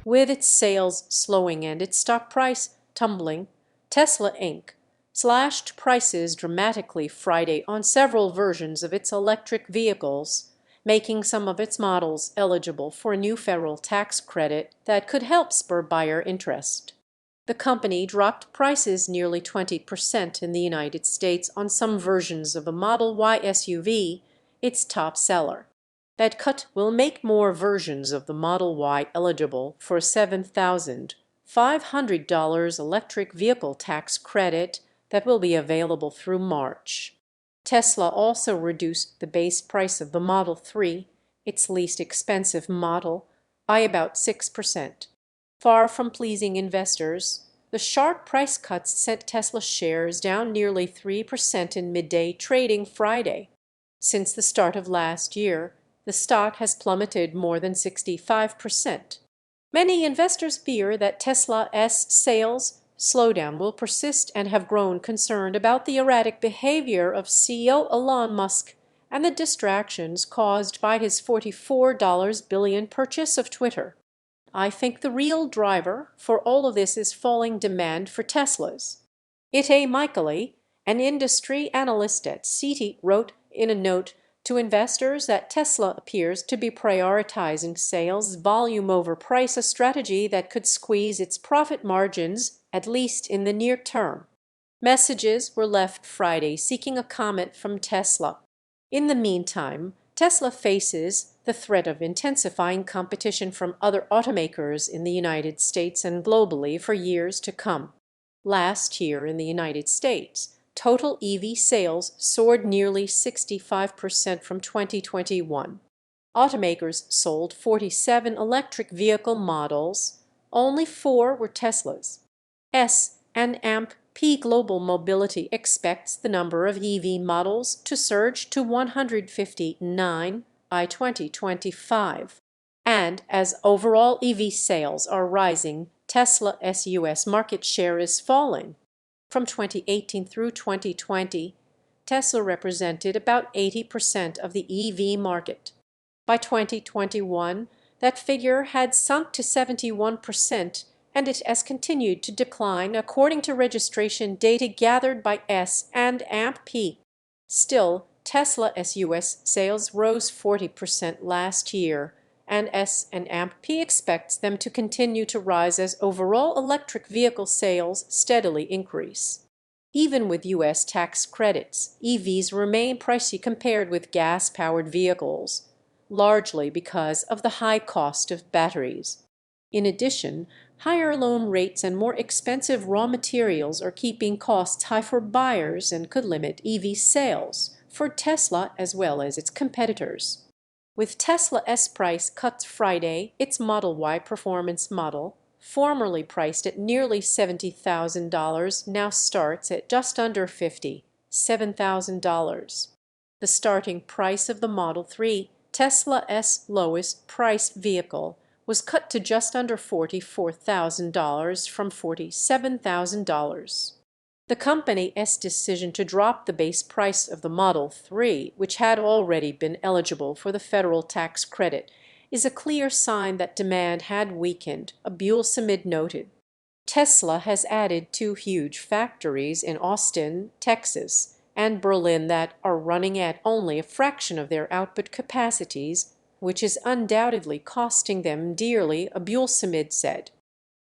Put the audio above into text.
With its sales slowing and its stock price tumbling, Tesla Inc. slashed prices dramatically Friday on several versions of its electric vehicles, making some of its models eligible for a new federal tax credit that could help spur buyer interest. The company dropped prices nearly 20% in the United States on some versions of a Model Y SUV, its top seller. That cut will make more versions of the Model Y eligible for a $7,500 electric vehicle tax credit that will be available through March. Tesla also reduced the base price of the Model 3, its least expensive model, by about 6%. Far from pleasing investors, the sharp price cuts sent Tesla shares down nearly 3% in midday trading Friday. Since the start of last year, the stock has plummeted more than 65%. Many investors fear that Tesla's sales slowdown will persist and have grown concerned about the erratic behavior of CEO Elon Musk and the distractions caused by his $44 billion purchase of Twitter. I think the real driver for all of this is falling demand for Teslas. Itay Michaeli, an industry analyst at Citi, wrote in a note to investors that Tesla appears to be prioritizing sales volume over price, a strategy that could squeeze its profit margins, at least in the near term. Messages were left Friday seeking a comment from Tesla. In the meantime, Tesla faces the threat of intensifying competition from other automakers in the United States and globally for years to come. Last year in the United States, total EV sales soared nearly 65% from 2021. Automakers sold 47 electric vehicle models. Only 4 were Teslas. S&amp Global Mobility expects the number of EV models to surge to 159 by 2025. And as overall EV sales are rising, Tesla's U.S. market share is falling. From 2018 through 2020, Tesla represented about 80% of the EV market. By 2021, that figure had sunk to 71%, and it has continued to decline according to registration data gathered by S&amp. Still, Tesla's U.S. sales rose 40% last year, and S&amp expects them to continue to rise as overall electric vehicle sales steadily increase. Even with U.S. tax credits, EVs remain pricey compared with gas-powered vehicles, largely because of the high cost of batteries. In addition, higher loan rates and more expensive raw materials are keeping costs high for buyers and could limit EV sales for Tesla as well as its competitors. With Tesla's price cut Friday, its Model Y performance model, formerly priced at nearly $70,000, now starts at just under $57,000. The starting price of the Model 3, Tesla's lowest price vehicle, was cut to just under $44,000 from $47,000. The company's decision to drop the base price of the Model 3, which had already been eligible for the federal tax credit, is a clear sign that demand had weakened, Abuelsamid noted. Tesla has added 2 huge factories in Austin, Texas, and Berlin that are running at only a fraction of their output capacities, which is undoubtedly costing them dearly, Abuelsamid said.